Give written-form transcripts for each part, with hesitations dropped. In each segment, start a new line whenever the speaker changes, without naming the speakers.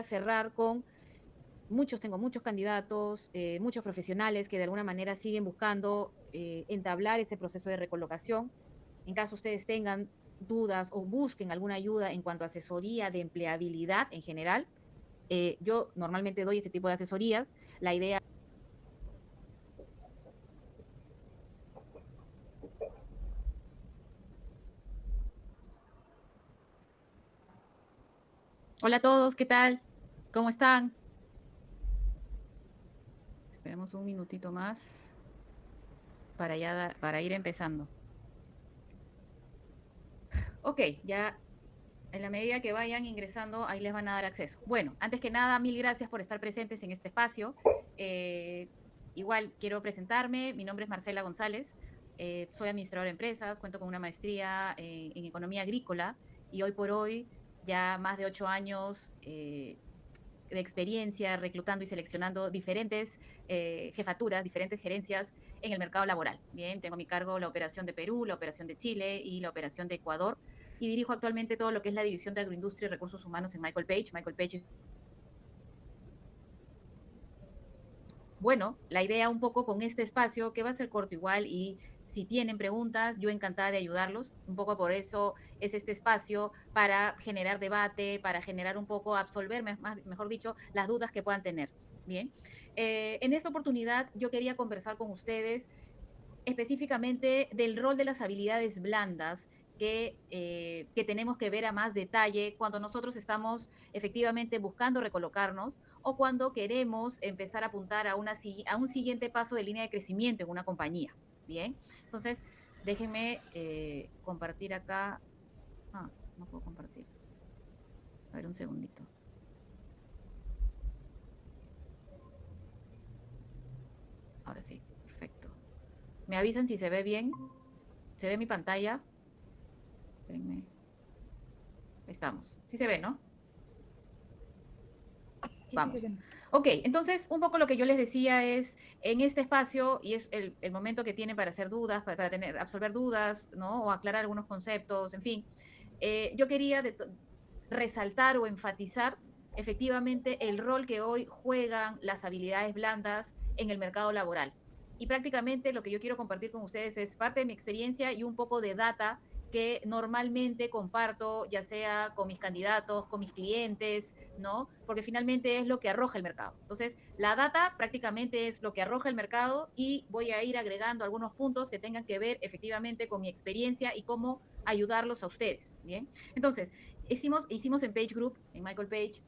cerrar con tengo muchos candidatos, muchos profesionales que de alguna manera siguen buscando entablar ese proceso de recolocación. En caso ustedes tengan dudas o busquen alguna ayuda en cuanto a asesoría de empleabilidad en general, yo normalmente doy ese tipo de asesorías. La idea... Hola a todos, ¿qué tal? ¿Cómo están? Esperemos un minutito más para ir empezando. Ok, ya en la medida que vayan ingresando, ahí les van a dar acceso. Bueno, antes que nada, mil gracias por estar presentes en este espacio. Eh, Igual quiero presentarme. Mi nombre es Marcela González. Soy administradora de empresas, cuento con una maestría en economía agrícola y hoy por hoy ya más de 8 años de experiencia reclutando y seleccionando diferentes jefaturas, diferentes gerencias en el mercado laboral. Bien, tengo a mi cargo la operación de Perú, la operación de Chile y la operación de Ecuador y dirijo actualmente todo lo que es la división de agroindustria y recursos humanos en Michael Page. Michael Page, bueno, la idea un poco con este espacio, que va a ser corto igual, y si tienen preguntas, yo encantada de ayudarlos. Un poco por eso es este espacio, para generar debate, para generar un poco, absolver, mejor dicho, las dudas que puedan tener. Bien, en esta oportunidad yo quería conversar con ustedes específicamente del rol de las habilidades blandas que tenemos que ver a más detalle cuando nosotros estamos efectivamente buscando recolocarnos o cuando queremos empezar a apuntar a un siguiente paso de línea de crecimiento en una compañía. Bien, entonces déjenme compartir acá. No puedo compartir. A ver, un segundito. Ahora sí, perfecto. ¿Me avisan si se ve bien? ¿Se ve mi pantalla? Espérenme. Ahí estamos. Sí se ve, ¿no?
Sí, sí,
Vamos.
sí.
Ok, entonces un poco lo que yo les decía es, en este espacio, y es el momento que tienen para hacer dudas, absorber dudas, ¿no? O aclarar algunos conceptos, en fin, yo quería resaltar o enfatizar efectivamente el rol que hoy juegan las habilidades blandas en el mercado laboral. Y prácticamente lo que yo quiero compartir con ustedes es parte de mi experiencia y un poco de data que normalmente comparto, ya sea con mis candidatos, con mis clientes, ¿no? Porque finalmente es lo que arroja el mercado. Entonces, la data prácticamente es lo que arroja el mercado y voy a ir agregando algunos puntos que tengan que ver efectivamente con mi experiencia y cómo ayudarlos a ustedes, ¿bien? Entonces, hicimos en Page Group, en Michael Page,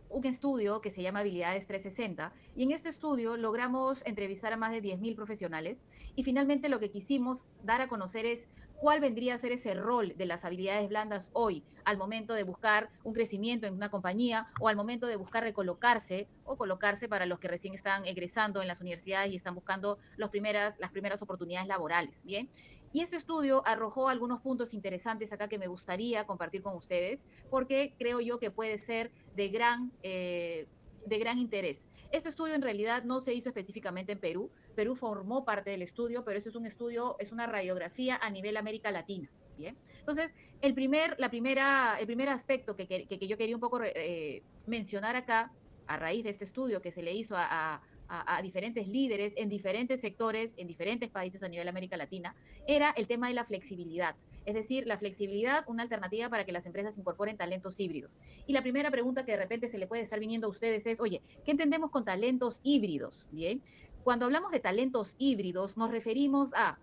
un estudio que se llama Habilidades 360 y en este estudio logramos entrevistar a más de 10.000 profesionales y finalmente lo que quisimos dar a conocer es cuál vendría a ser ese rol de las habilidades blandas hoy al momento de buscar un crecimiento en una compañía o al momento de buscar recolocarse o colocarse para los que recién están egresando en las universidades y están buscando las primeras oportunidades laborales, ¿bien? Y este estudio arrojó algunos puntos interesantes acá que me gustaría compartir con ustedes porque creo yo que puede ser de gran interés. Este estudio en realidad no se hizo específicamente en Perú. Perú formó parte del estudio, pero este es un estudio, es una radiografía a nivel América Latina. Bien, entonces el primer aspecto que yo quería un poco mencionar acá, a raíz de este estudio que se le hizo a diferentes líderes en diferentes sectores, en diferentes países a nivel América Latina, era el tema de la flexibilidad. Es decir, la flexibilidad, una alternativa para que las empresas incorporen talentos híbridos. Y la primera pregunta que de repente se le puede estar viniendo a ustedes es, oye, ¿qué entendemos con talentos híbridos? Bien, cuando hablamos de talentos híbridos, nos referimos a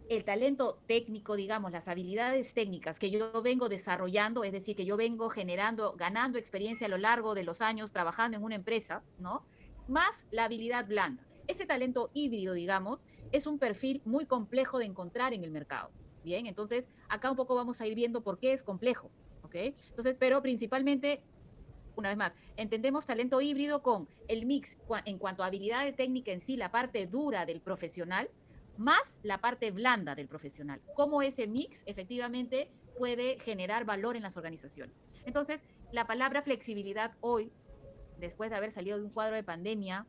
el talento técnico, digamos, las habilidades técnicas que yo vengo desarrollando, es decir, que yo vengo generando, ganando experiencia a lo largo de los años trabajando en una empresa, ¿no? Más la habilidad blanda. Ese talento híbrido, digamos, es un perfil muy complejo de encontrar en el mercado. Bien, entonces acá un poco vamos a ir viendo por qué es complejo, ¿ok? Entonces, pero principalmente, una vez más, entendemos talento híbrido con el mix en cuanto a habilidad técnica en sí, la parte dura del profesional, más la parte blanda del profesional. Cómo ese mix efectivamente puede generar valor en las organizaciones. Entonces, la palabra flexibilidad hoy, después de haber salido de un cuadro de pandemia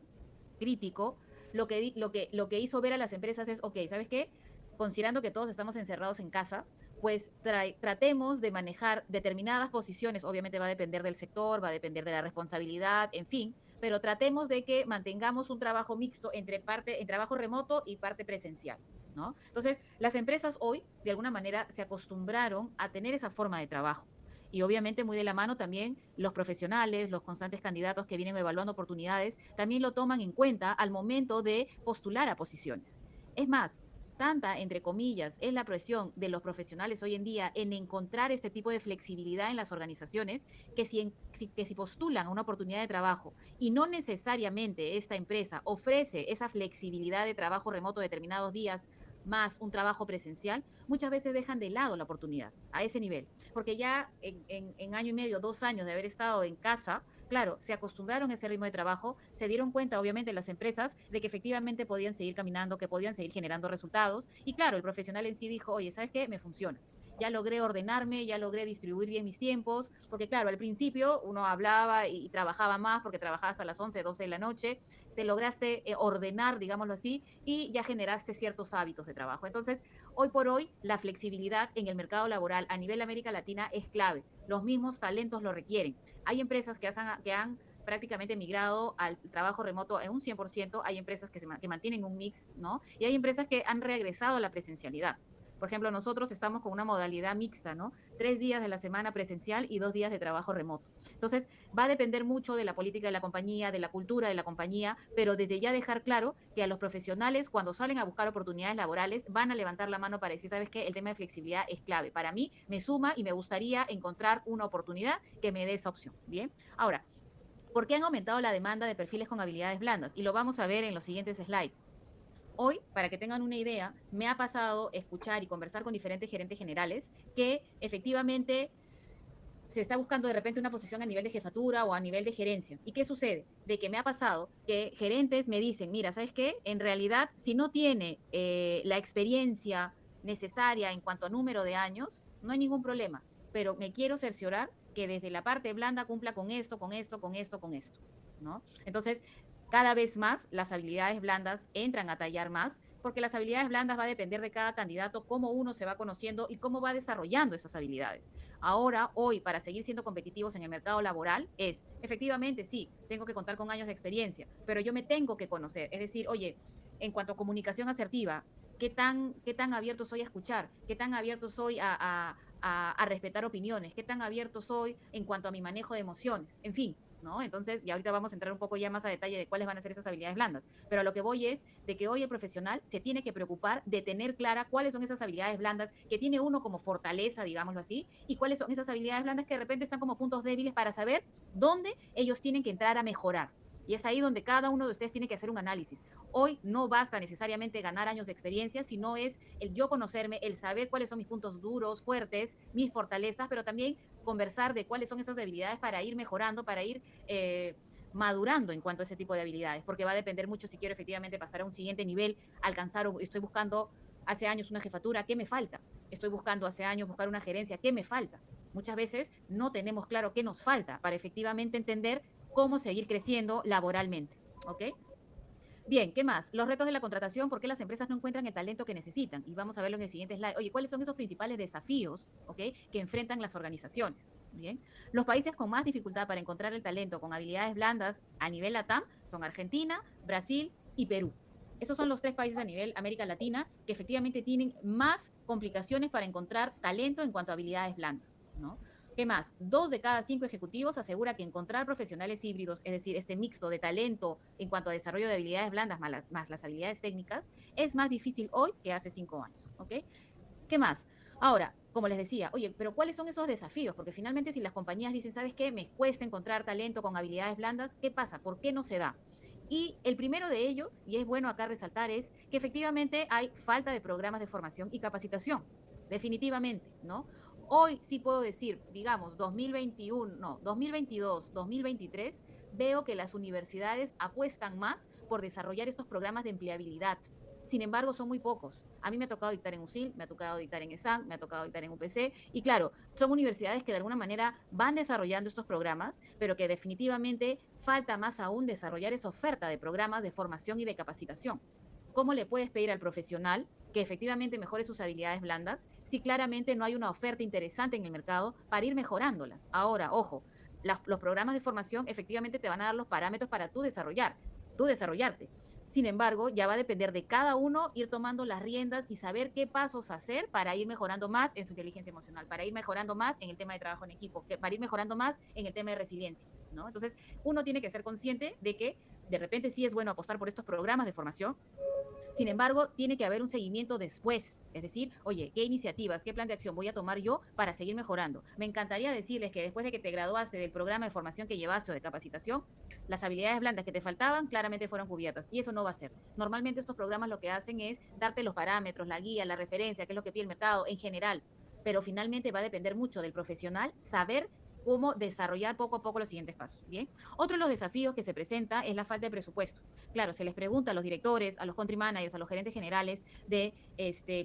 crítico, lo que hizo ver a las empresas es, ok, ¿sabes qué? Considerando que todos estamos encerrados en casa, pues tratemos de manejar determinadas posiciones, obviamente va a depender del sector, va a depender de la responsabilidad, en fin, pero tratemos de que mantengamos un trabajo mixto entre parte en trabajo remoto y parte presencial, ¿no? Entonces, las empresas hoy, de alguna manera, se acostumbraron a tener esa forma de trabajo. Y obviamente muy de la mano también los profesionales, los constantes candidatos que vienen evaluando oportunidades, también lo toman en cuenta al momento de postular a posiciones. Es más, tanta, entre comillas, es la presión de los profesionales hoy en día en encontrar este tipo de flexibilidad en las organizaciones, que si postulan a una oportunidad de trabajo y no necesariamente esta empresa ofrece esa flexibilidad de trabajo remoto determinados días más un trabajo presencial, muchas veces dejan de lado la oportunidad a ese nivel, porque ya en año y medio, 2 años de haber estado en casa, claro, se acostumbraron a ese ritmo de trabajo, se dieron cuenta, obviamente, las empresas de que efectivamente podían seguir caminando, que podían seguir generando resultados. Y claro, el profesional en sí dijo, oye, ¿sabes qué? Me funciona. Ya logré ordenarme, ya logré distribuir bien mis tiempos, porque claro, al principio uno hablaba y trabajaba más porque trabajaba hasta las 11, 12 de la noche, te lograste ordenar, digámoslo así, y ya generaste ciertos hábitos de trabajo. Entonces, hoy por hoy, la flexibilidad en el mercado laboral a nivel América Latina es clave. Los mismos talentos lo requieren. Hay empresas que han prácticamente migrado al trabajo remoto en un 100%, hay empresas que mantienen un mix, ¿no? Y hay empresas que han regresado a la presencialidad. Por ejemplo, nosotros estamos con una modalidad mixta, ¿no? 3 días de la semana presencial y 2 días de trabajo remoto. Entonces, va a depender mucho de la política de la compañía, de la cultura de la compañía, pero desde ya dejar claro que a los profesionales, cuando salen a buscar oportunidades laborales, van a levantar la mano para decir, ¿sabes qué? El tema de flexibilidad es clave. Para mí, me suma y me gustaría encontrar una oportunidad que me dé esa opción. Bien. Ahora, ¿por qué han aumentado la demanda de perfiles con habilidades blandas? Y lo vamos a ver en los siguientes slides. Hoy, para que tengan una idea, me ha pasado escuchar y conversar con diferentes gerentes generales que efectivamente se está buscando de repente una posición a nivel de jefatura o a nivel de gerencia. ¿Y qué sucede? De que me ha pasado que gerentes me dicen, mira, ¿sabes qué? En realidad, si no tiene la experiencia necesaria en cuanto a número de años, no hay ningún problema, pero me quiero cerciorar que desde la parte blanda cumpla con esto, con esto, con esto, con esto, ¿no? Entonces, cada vez más las habilidades blandas entran a tallar más, porque las habilidades blandas va a depender de cada candidato, cómo uno se va conociendo y cómo va desarrollando esas habilidades. Ahora, hoy, para seguir siendo competitivos en el mercado laboral, es, efectivamente, sí, tengo que contar con años de experiencia, pero yo me tengo que conocer. Es decir, oye, en cuanto a comunicación asertiva, qué tan abierto soy a escuchar? ¿Qué tan abierto soy a respetar opiniones? ¿Qué tan abierto soy en cuanto a mi manejo de emociones? En fin, ¿no? Entonces, y ahorita vamos a entrar un poco ya más a detalle de cuáles van a ser esas habilidades blandas, pero a lo que voy es de que hoy el profesional se tiene que preocupar de tener clara cuáles son esas habilidades blandas que tiene uno como fortaleza, digámoslo así, y cuáles son esas habilidades blandas que de repente están como puntos débiles para saber dónde ellos tienen que entrar a mejorar. Y es ahí donde cada uno de ustedes tiene que hacer un análisis. Hoy no basta necesariamente ganar años de experiencia, sino es el yo conocerme, el saber cuáles son mis puntos duros, fuertes, mis fortalezas, pero también conversar de cuáles son esas debilidades para ir mejorando, para ir madurando en cuanto a ese tipo de habilidades, porque va a depender mucho si quiero efectivamente pasar a un siguiente nivel, alcanzar, o estoy buscando hace años una jefatura, ¿qué me falta? Estoy buscando hace años buscar una gerencia, ¿qué me falta? Muchas veces no tenemos claro qué nos falta para efectivamente entender cómo seguir creciendo laboralmente, ¿ok? Bien, ¿qué más? Los retos de la contratación, ¿por qué las empresas no encuentran el talento que necesitan? Y vamos a verlo en el siguiente slide. Oye, ¿cuáles son esos principales desafíos, ¿ok?, que enfrentan las organizaciones? Bien, los países con más dificultad para encontrar el talento con habilidades blandas a nivel LATAM son Argentina, Brasil y Perú. Esos son los tres países a nivel América Latina que efectivamente tienen más complicaciones para encontrar talento en cuanto a habilidades blandas, ¿no? ¿Qué más? 2 de cada 5 ejecutivos asegura que encontrar profesionales híbridos, es decir, este mixto de talento en cuanto a desarrollo de habilidades blandas más las habilidades técnicas, es más difícil hoy que hace 5 años. ¿Ok? ¿Qué más? Ahora, como les decía, oye, pero ¿cuáles son esos desafíos? Porque finalmente si las compañías dicen, ¿sabes qué? Me cuesta encontrar talento con habilidades blandas, ¿qué pasa? ¿Por qué no se da? Y el primero de ellos, y es bueno acá resaltar, es que efectivamente hay falta de programas de formación y capacitación. Definitivamente, ¿no? Hoy sí puedo decir, digamos, 2021, no, 2022, 2023, veo que las universidades apuestan más por desarrollar estos programas de empleabilidad. Sin embargo, son muy pocos. A mí me ha tocado dictar en USIL, me ha tocado dictar en ESAN, me ha tocado dictar en UPC, y claro, son universidades que de alguna manera van desarrollando estos programas, pero que definitivamente falta más aún desarrollar esa oferta de programas de formación y de capacitación. ¿Cómo le puedes pedir al profesional que efectivamente mejore sus habilidades blandas si claramente no hay una oferta interesante en el mercado para ir mejorándolas. Ahora, ojo, los programas de formación efectivamente te van a dar los parámetros para tú desarrollarte. Sin embargo, ya va a depender de cada uno ir tomando las riendas y saber qué pasos hacer para ir mejorando más en su inteligencia emocional, para ir mejorando más en el tema de trabajo en equipo, para ir mejorando más en el tema de resiliencia, ¿no? Entonces, uno tiene que ser consciente de que de repente sí es bueno apostar por estos programas de formación. Sin embargo, tiene que haber un seguimiento después, es decir, oye, ¿qué iniciativas, qué plan de acción voy a tomar yo para seguir mejorando? Me encantaría decirles que después de que te graduaste del programa de formación que llevaste o de capacitación, las habilidades blandas que te faltaban claramente fueron cubiertas y eso no va a ser. Normalmente estos programas lo que hacen es darte los parámetros, la guía, la referencia, qué es lo que pide el mercado en general, pero finalmente va a depender mucho del profesional saber cómo desarrollar poco a poco los siguientes pasos. Bien, otro de los desafíos que se presenta es la falta de presupuesto. Claro, se les pregunta a los directores, a los country managers, a los gerentes generales de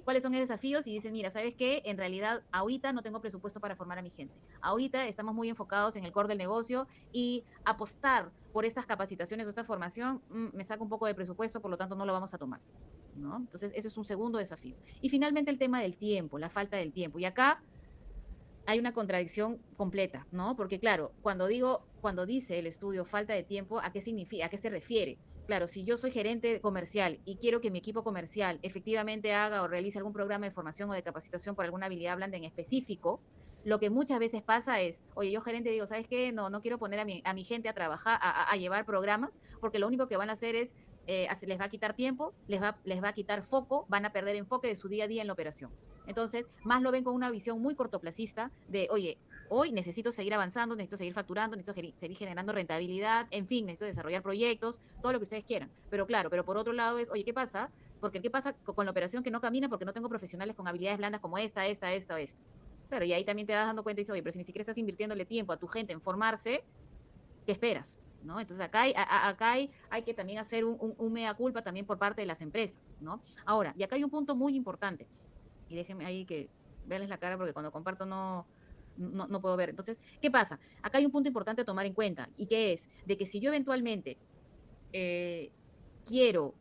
cuáles son esos desafíos y dicen, mira, ¿sabes qué? En realidad ahorita no tengo presupuesto para formar a mi gente. Ahorita estamos muy enfocados en el core del negocio y apostar por estas capacitaciones o esta formación me saca un poco de presupuesto, por lo tanto no lo vamos a tomar, ¿no? Entonces, eso es un segundo desafío. Y finalmente el tema del tiempo, la falta del tiempo. Y acá hay una contradicción completa, ¿no? Porque claro, cuando dice el estudio falta de tiempo, ¿a qué significa, a qué se refiere? Claro, si yo soy gerente comercial y quiero que mi equipo comercial efectivamente haga o realice algún programa de formación o de capacitación por alguna habilidad blanda en específico, lo que muchas veces pasa es, oye, yo gerente digo, ¿sabes qué? No quiero poner a mi gente a trabajar, a llevar programas, porque lo único que van a hacer es, les va a quitar tiempo, les va a quitar foco, van a perder enfoque de su día a día en la operación. Entonces, más lo ven con una visión muy cortoplacista de, oye, hoy necesito seguir avanzando, necesito seguir facturando, necesito seguir generando rentabilidad, en fin, necesito desarrollar proyectos, todo lo que ustedes quieran. Pero claro, pero por otro lado es, oye, ¿qué pasa? Porque ¿qué pasa con la operación que no camina porque no tengo profesionales con habilidades blandas como esta o esta? Claro, y ahí también te das dando cuenta y dices, oye, pero si ni siquiera estás invirtiéndole tiempo a tu gente en formarse, ¿qué esperas? ¿No? Entonces acá hay que también hacer un mea culpa también por parte de las empresas, ¿no? Ahora, y acá hay un punto muy importante y déjenme ahí que verles la cara porque cuando comparto no puedo ver. Entonces, ¿qué pasa? Acá hay un punto importante a tomar en cuenta y que es de que si yo eventualmente eh, quiero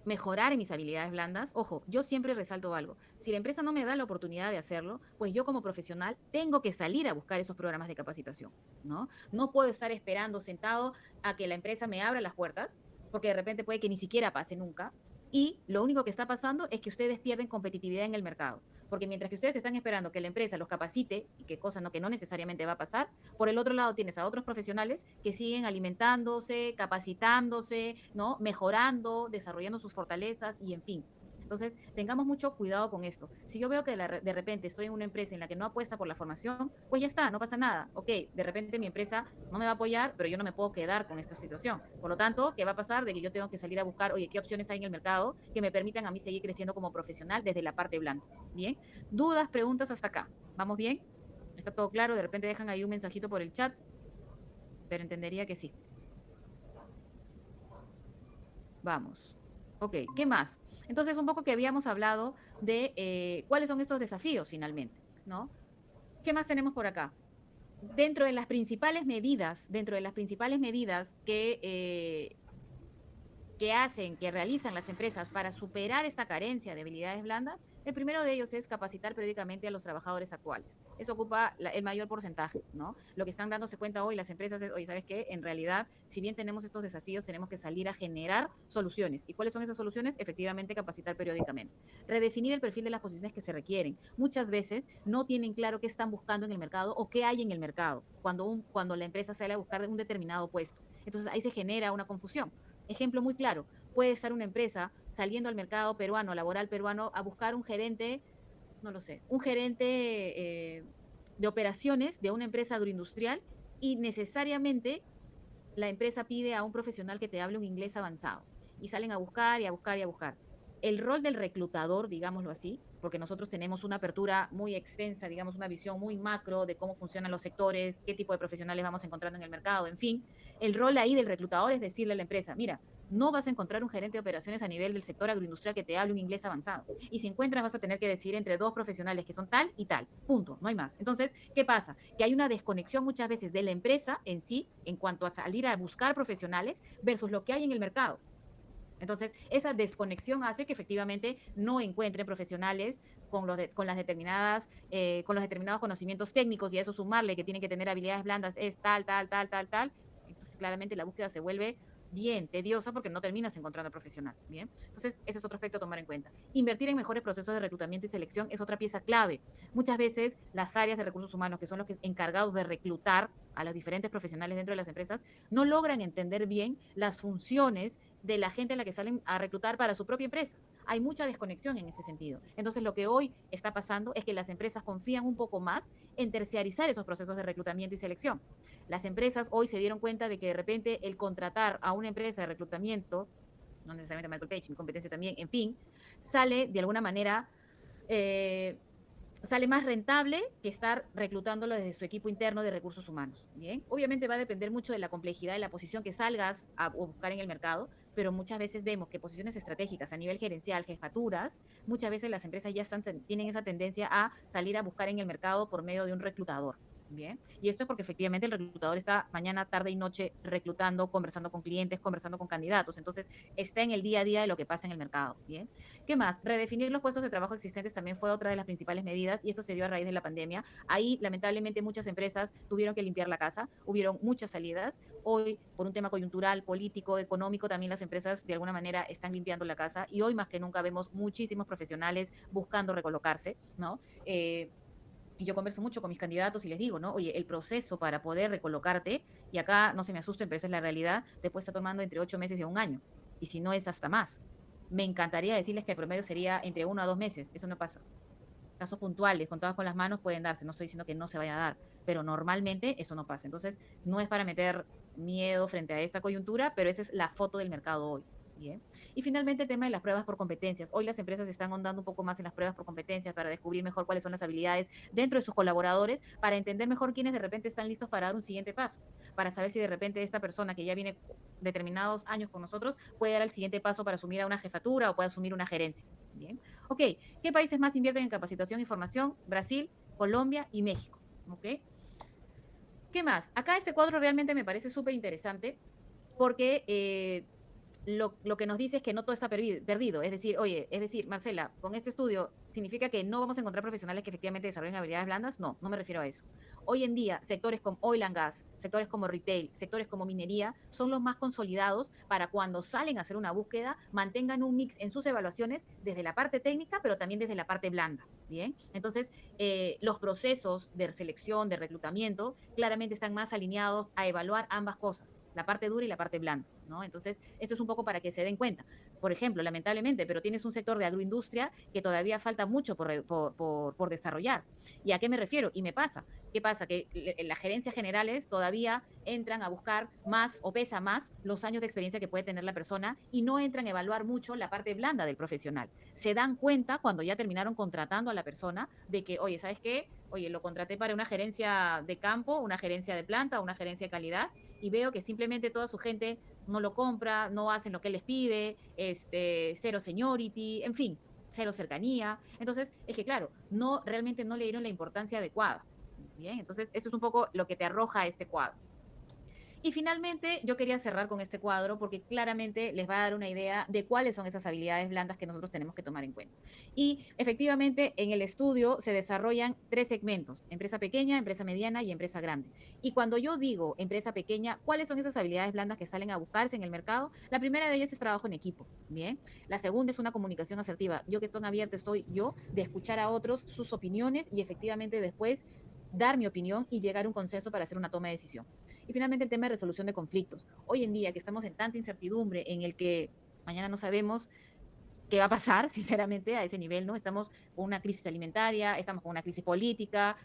mejorar en mis habilidades blandas, ojo, yo siempre resalto algo. Si la empresa no me da la oportunidad de hacerlo, pues yo como profesional tengo que salir a buscar esos programas de capacitación, ¿no? No puedo estar esperando sentado a que la empresa me abra las puertas, porque de repente puede que ni siquiera pase nunca. Y lo único que está pasando es que ustedes pierden competitividad en el mercado. Porque mientras que ustedes están esperando que la empresa los capacite, y qué cosa no, que no necesariamente va a pasar, por el otro lado tienes a otros profesionales que siguen alimentándose, capacitándose, ¿no? Mejorando, desarrollando sus fortalezas y en fin. Entonces, tengamos mucho cuidado con esto. Si yo veo que de repente estoy en una empresa en la que no apuesta por la formación, pues ya está, no pasa nada. Ok, de repente mi empresa no me va a apoyar, pero yo no me puedo quedar con esta situación. Por lo tanto, ¿qué va a pasar? De que yo tengo que salir a buscar, oye, ¿qué opciones hay en el mercado que me permitan a mí seguir creciendo como profesional desde la parte blanda? Bien, dudas, preguntas hasta acá. ¿Vamos bien? ¿Está todo claro? De repente dejan ahí un mensajito por el chat, pero entendería que sí. Vamos. Ok, ¿qué más? Entonces, un poco que habíamos hablado de cuáles son estos desafíos finalmente, ¿no? ¿Qué más tenemos por acá? Dentro de las principales medidas que hacen, que realizan las empresas para superar esta carencia de habilidades blandas, el primero de ellos es capacitar periódicamente a los trabajadores actuales. Eso ocupa el mayor porcentaje, ¿no? Lo que están dándose cuenta hoy las empresas es, oye, ¿sabes qué? En realidad, si bien tenemos estos desafíos, tenemos que salir a generar soluciones. ¿Y cuáles son esas soluciones? Efectivamente, capacitar periódicamente. Redefinir el perfil de las posiciones que se requieren. Muchas veces no tienen claro qué están buscando en el mercado o qué hay en el mercado cuando la empresa sale a buscar un determinado puesto. Entonces ahí se genera una confusión. Ejemplo muy claro, puede estar una empresa saliendo al mercado peruano, laboral peruano, a buscar un gerente, no lo sé, un gerente de operaciones de una empresa agroindustrial y necesariamente la empresa pide a un profesional que te hable un inglés avanzado y salen a buscar y a buscar y a buscar. El rol del reclutador, digámoslo así, porque nosotros tenemos una apertura muy extensa, digamos, una visión muy macro de cómo funcionan los sectores, qué tipo de profesionales vamos encontrando en el mercado, en fin. El rol ahí del reclutador es decirle a la empresa, mira, no vas a encontrar un gerente de operaciones a nivel del sector agroindustrial que te hable un inglés avanzado. Y si encuentras, vas a tener que decidir entre dos profesionales que son tal y tal. Punto, no hay más. Entonces, ¿qué pasa? Que hay una desconexión muchas veces de la empresa en sí en cuanto a salir a buscar profesionales versus lo que hay en el mercado. Entonces, esa desconexión hace que efectivamente no encuentren profesionales con las determinadas, con los determinados conocimientos técnicos, y a eso sumarle que tienen que tener habilidades blandas, es tal, tal, tal, tal, tal. Entonces, claramente la búsqueda se vuelve bien tediosa porque no terminas encontrando profesional. Bien. Entonces, ese es otro aspecto a tomar en cuenta. Invertir en mejores procesos de reclutamiento y selección es otra pieza clave. Muchas veces las áreas de recursos humanos, que son los que encargados de reclutar a los diferentes profesionales dentro de las empresas, no logran entender bien las funciones de la gente a la que salen a reclutar para su propia empresa. Hay mucha desconexión en ese sentido. Entonces, lo que hoy está pasando es que las empresas confían un poco más en terciarizar esos procesos de reclutamiento y selección. Las empresas hoy se dieron cuenta de que de repente el contratar a una empresa de reclutamiento, no necesariamente Michael Page, mi competencia también, en fin, sale de alguna manera eh, sale más rentable que estar reclutándolo desde su equipo interno de recursos humanos. Bien, obviamente va a depender mucho de la complejidad de la posición que salgas a buscar en el mercado, pero muchas veces vemos que posiciones estratégicas a nivel gerencial, jefaturas, muchas veces las empresas ya tienen esa tendencia a salir a buscar en el mercado por medio de un reclutador. Bien, y esto es porque efectivamente el reclutador está mañana, tarde y noche reclutando, conversando con clientes, conversando con candidatos. Entonces, está en el día a día de lo que pasa en el mercado. Bien, ¿qué más? Redefinir los puestos de trabajo existentes también fue otra de las principales medidas, y esto se dio a raíz de la pandemia. Ahí, lamentablemente, muchas empresas tuvieron que limpiar la casa, hubieron muchas salidas. Hoy, por un tema coyuntural, político, económico, también las empresas de alguna manera están limpiando la casa, y hoy más que nunca vemos muchísimos profesionales buscando recolocarse, ¿no? Y yo converso mucho con mis candidatos y les digo, ¿no? Oye, el proceso para poder recolocarte, y acá no se me asusten, pero esa es la realidad, te puede estar tomando entre 8 meses y un año. Y si no es hasta más. Me encantaría decirles que el promedio sería entre 1 a 2 meses. Eso no pasa. Casos puntuales, contados con las manos, pueden darse. No estoy diciendo que no se vaya a dar, pero normalmente eso no pasa. Entonces, no es para meter miedo frente a esta coyuntura, pero esa es la foto del mercado hoy. Bien. Y finalmente el tema de las pruebas por competencias. Hoy las empresas están ahondando un poco más en las pruebas por competencias para descubrir mejor cuáles son las habilidades dentro de sus colaboradores, para entender mejor quiénes de repente están listos para dar un siguiente paso, para saber si de repente esta persona que ya viene determinados años con nosotros puede dar el siguiente paso para asumir a una jefatura o puede asumir una gerencia. Bien. Ok, ¿qué países más invierten en capacitación y formación? Brasil, Colombia y México. ¿Ok? ¿Qué más? Acá este cuadro realmente me parece súper interesante porque lo que nos dice es que no todo está perdido. Es decir, oye, es decir, Marcela, con este estudio, ¿significa que no vamos a encontrar profesionales que efectivamente desarrollen habilidades blandas? No, no me refiero a eso. Hoy en día, sectores como oil and gas, sectores como retail, sectores como minería, son los más consolidados para cuando salen a hacer una búsqueda, mantengan un mix en sus evaluaciones desde la parte técnica, pero también desde la parte blanda. Bien, entonces los procesos de selección, de reclutamiento, claramente están más alineados a evaluar ambas cosas, la parte dura y la parte blanda, ¿no? Entonces, esto es un poco para que se den cuenta. Por ejemplo, lamentablemente, pero tienes un sector de agroindustria que todavía falta mucho por desarrollar. ¿Y a qué me refiero? Y me pasa. ¿Qué pasa? Que las gerencias generales todavía entran a buscar más o pesa más los años de experiencia que puede tener la persona, y no entran a evaluar mucho la parte blanda del profesional. Se dan cuenta cuando ya terminaron contratando a la persona de que, oye, ¿sabes qué? Oye, lo contraté para una gerencia de campo, una gerencia de planta, una gerencia de calidad, y veo que simplemente toda su gente no lo compra, no hacen lo que él les pide, cero seniority, en fin, cero cercanía. Entonces, es que claro, no, realmente no le dieron la importancia adecuada. Bien, entonces eso es un poco lo que te arroja este cuadro. Y finalmente, yo quería cerrar con este cuadro porque claramente les va a dar una idea de cuáles son esas habilidades blandas que nosotros tenemos que tomar en cuenta. Y efectivamente, en el estudio se desarrollan 3 segmentos: empresa pequeña, empresa mediana y empresa grande. Y cuando yo digo empresa pequeña, ¿cuáles son esas habilidades blandas que salen a buscarse en el mercado? La primera de ellas es trabajo en equipo. Bien. La segunda es una comunicación asertiva. Yo, que estoy abierta, estoy yo de escuchar a otros sus opiniones y efectivamente después dar mi opinión y llegar a un consenso para hacer una toma de decisión. Y finalmente el tema de resolución de conflictos. Hoy en día que estamos en tanta incertidumbre, en el que mañana no sabemos qué va a pasar, sinceramente, a ese nivel, ¿no? Estamos con una crisis alimentaria, estamos con una crisis política,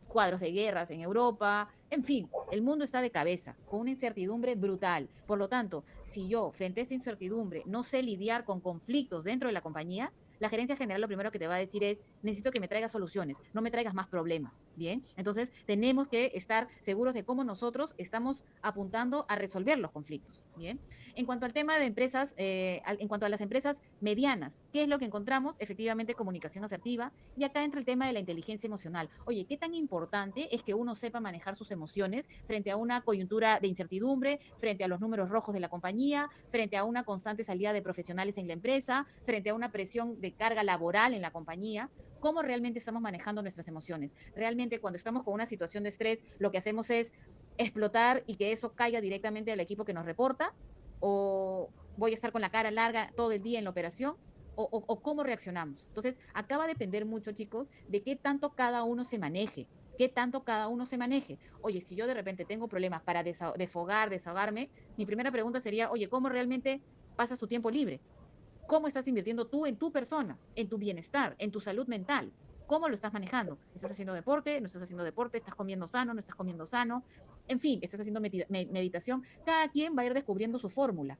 cuadros de guerras en Europa, en fin, el mundo está de cabeza, con una incertidumbre brutal. Por lo tanto, si yo, frente a esta incertidumbre, no sé lidiar con conflictos dentro de la compañía, la gerencia general lo primero que te va a decir es, necesito que me traigas soluciones, no me traigas más problemas, ¿bien? Entonces, tenemos que estar seguros de cómo nosotros estamos apuntando a resolver los conflictos, ¿bien? En cuanto al tema de empresas, en cuanto a las empresas medianas, ¿qué es lo que encontramos? Efectivamente, comunicación asertiva. Y acá entra el tema de la inteligencia emocional. Oye, ¿qué tan importante es que uno sepa manejar sus emociones frente a una coyuntura de incertidumbre, frente a los números rojos de la compañía, frente a una constante salida de profesionales en la empresa, frente a una presión de carga laboral en la compañía? ¿Cómo realmente estamos manejando nuestras emociones? Realmente cuando estamos con una situación de estrés, lo que hacemos es explotar y que eso caiga directamente al equipo que nos reporta, o voy a estar con la cara larga todo el día en la operación, o cómo reaccionamos. Entonces, acá va a depender mucho, chicos, de qué tanto cada uno se maneje, qué tanto cada uno se maneje. Oye, si yo de repente tengo problemas para desahogarme, mi primera pregunta sería, oye, ¿cómo realmente pasas tu tiempo libre? ¿Cómo estás invirtiendo tú en tu persona, en tu bienestar, en tu salud mental? ¿Cómo lo estás manejando? ¿Estás haciendo deporte? ¿No estás haciendo deporte? ¿Estás comiendo sano? ¿No estás comiendo sano? En fin, ¿estás haciendo meditación? Cada quien va a ir descubriendo su fórmula.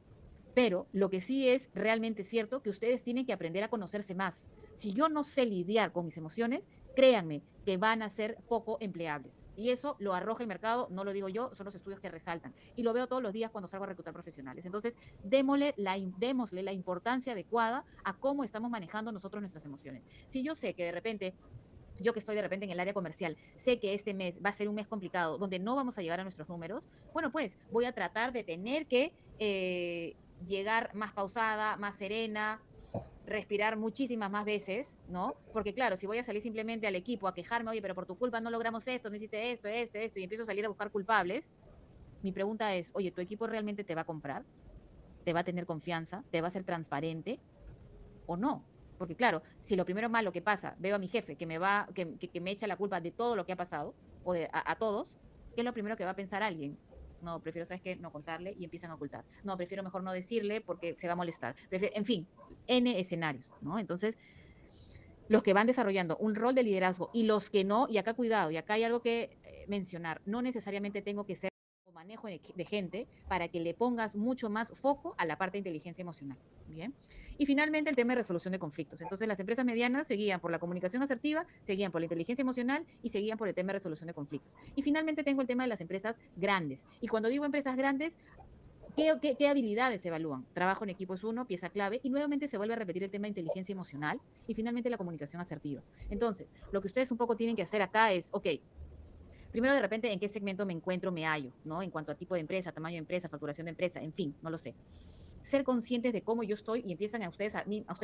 Pero lo que sí es realmente cierto que ustedes tienen que aprender a conocerse más. Si yo no sé lidiar con mis emociones, créanme que van a ser poco empleables. Y eso lo arroja el mercado, no lo digo yo, son los estudios que resaltan. Y lo veo todos los días cuando salgo a reclutar profesionales. Entonces, démosle la importancia adecuada a cómo estamos manejando nosotros nuestras emociones. Si yo sé que de repente yo que estoy de repente en el área comercial, sé que este mes va a ser un mes complicado, donde no vamos a llegar a nuestros números, bueno, pues voy a tratar de tener que llegar más pausada, más serena, respirar muchísimas más veces, ¿no? Porque claro, si voy a salir simplemente al equipo a quejarme, oye, pero por tu culpa no logramos esto, no hiciste esto, y empiezo a salir a buscar culpables, mi pregunta es, oye, ¿tu equipo realmente te va a comprar? ¿Te va a tener confianza? ¿Te va a ser transparente? ¿O no? Porque claro, si lo primero malo que pasa, veo a mi jefe que me echa la culpa de todo lo que ha pasado, o a todos, ¿qué es lo primero que va a pensar alguien? No, prefiero, ¿sabes qué? No contarle y empiezan a ocultar. No, prefiero mejor no decirle porque se va a molestar. En fin, N escenarios, ¿no? Entonces, los que van desarrollando un rol de liderazgo y los que no, y acá cuidado, y acá hay algo que mencionar, no necesariamente tengo que ser manejo de gente para que le pongas mucho más foco a la parte de inteligencia emocional. Bien. Y finalmente el tema de resolución de conflictos. Entonces las empresas medianas seguían por la comunicación asertiva, seguían por la inteligencia emocional y seguían por el tema de resolución de conflictos. Y finalmente tengo el tema de las empresas grandes. Y cuando digo empresas grandes, ¿qué habilidades se evalúan? Trabajo en equipo es uno, pieza clave, y nuevamente se vuelve a repetir el tema de inteligencia emocional y finalmente la comunicación asertiva. Entonces, lo que ustedes un poco tienen que hacer acá es, ok, primero de repente en qué segmento me encuentro, me hallo, ¿no? En cuanto a tipo de empresa, tamaño de empresa, facturación de empresa, en fin, no lo sé. Ser conscientes de cómo yo estoy y empiezan a ustedes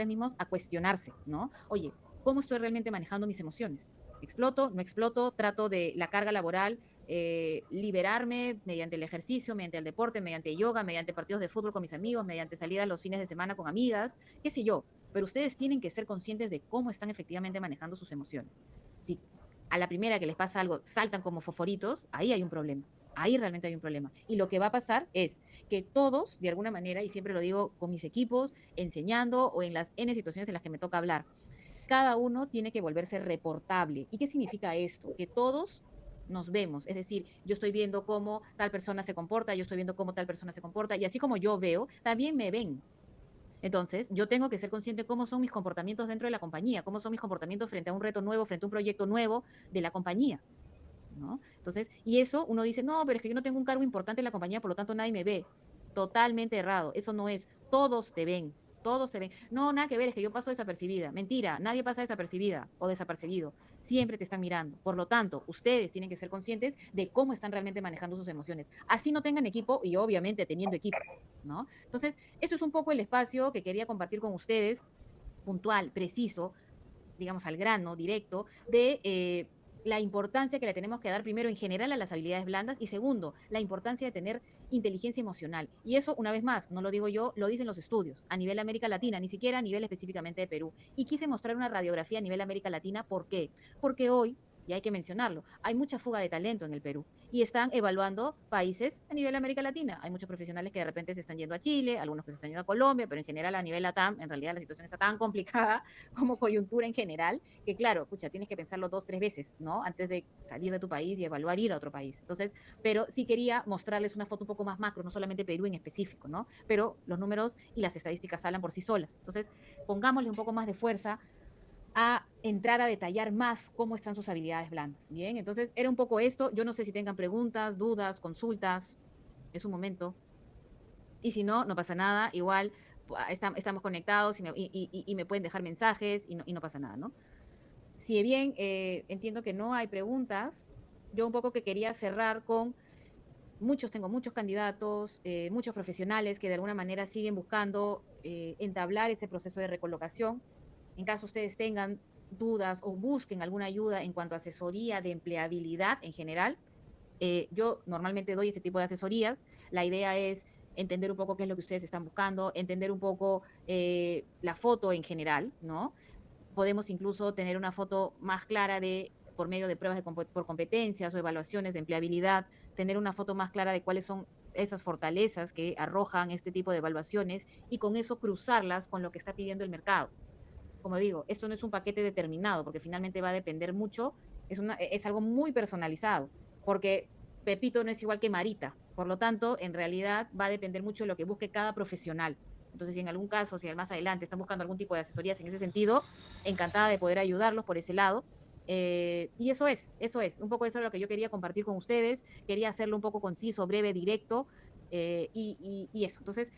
mismos a cuestionarse, ¿no? Oye, ¿cómo estoy realmente manejando mis emociones? ¿Exploto? ¿No exploto? ¿Trato de la carga laboral liberarme mediante el ejercicio, mediante el deporte, mediante yoga, mediante partidos de fútbol con mis amigos, mediante salidas los fines de semana con amigas, qué sé yo? Pero ustedes tienen que ser conscientes de cómo están efectivamente manejando sus emociones. Si a la primera que les pasa algo saltan como fosforitos, ahí hay un problema. Ahí realmente hay un problema. Y lo que va a pasar es que todos, de alguna manera, y siempre lo digo con mis equipos, enseñando o en las N situaciones en las que me toca hablar, cada uno tiene que volverse reportable. ¿Y qué significa esto? Que todos nos vemos, es decir, yo estoy viendo cómo tal persona se comporta, yo estoy viendo cómo tal persona se comporta, y así como yo veo, también me ven. Entonces, yo tengo que ser consciente de cómo son mis comportamientos dentro de la compañía, cómo son mis comportamientos frente a un reto nuevo, frente a un proyecto nuevo de la compañía, ¿no? Entonces, y eso uno dice, no, pero es que yo no tengo un cargo importante en la compañía, por lo tanto nadie me ve. Totalmente errado. Eso no es. Todos te ven. Todos te ven. No, nada que ver, es que yo paso desapercibida. Mentira, nadie pasa desapercibida o desapercibido. Siempre te están mirando. Por lo tanto, ustedes tienen que ser conscientes de cómo están realmente manejando sus emociones. Así no tengan equipo y obviamente teniendo equipo, ¿no? Entonces, eso es un poco el espacio que quería compartir con ustedes, puntual, preciso, digamos, al grano, directo, de la importancia que le tenemos que dar primero en general a las habilidades blandas y segundo, la importancia de tener inteligencia emocional. Y eso, una vez más, no lo digo yo, lo dicen los estudios a nivel América Latina, ni siquiera a nivel específicamente de Perú. Y quise mostrar una radiografía a nivel América Latina, ¿por qué? Porque hoy y hay que mencionarlo, hay mucha fuga de talento en el Perú y están evaluando países a nivel América Latina. Hay muchos profesionales que de repente se están yendo a Chile, algunos que se están yendo a Colombia, pero en general a nivel LATAM, en realidad la situación está tan complicada como coyuntura en general, que claro, escucha, tienes que pensarlo dos, tres veces, ¿no? Antes de salir de tu país y evaluar ir a otro país. Entonces, pero sí quería mostrarles una foto un poco más macro, no solamente Perú en específico, ¿no? Pero los números y las estadísticas hablan por sí solas. Entonces, pongámosle un poco más de fuerza a entrar a detallar más cómo están sus habilidades blandas. Bien, entonces era un poco esto. Yo no sé si tengan preguntas, dudas, consultas. Es un momento. Y si no, no pasa nada. Igual estamos conectados y me pueden dejar mensajes y no pasa nada, ¿no? Si bien entiendo que no hay preguntas, yo un poco que quería cerrar con tengo muchos candidatos, muchos profesionales que de alguna manera siguen buscando entablar ese proceso de recolocación. En caso ustedes tengan dudas o busquen alguna ayuda en cuanto a asesoría de empleabilidad en general, yo normalmente doy ese tipo de asesorías. La idea es entender un poco qué es lo que ustedes están buscando, entender un poco la foto en general, ¿no? Podemos incluso tener una foto más clara de, por medio de pruebas por competencias o evaluaciones de empleabilidad, tener una foto más clara de cuáles son esas fortalezas que arrojan este tipo de evaluaciones y con eso cruzarlas con lo que está pidiendo el mercado. Como digo, esto no es un paquete determinado porque finalmente va a depender mucho, es algo muy personalizado, porque Pepito no es igual que Marita, por lo tanto, en realidad va a depender mucho de lo que busque cada profesional. Entonces, si en algún caso, si más adelante están buscando algún tipo de asesorías en ese sentido, encantada de poder ayudarlos por ese lado. Y un poco eso es lo que yo quería compartir con ustedes, quería hacerlo un poco conciso, breve, directo, y eso. Entonces,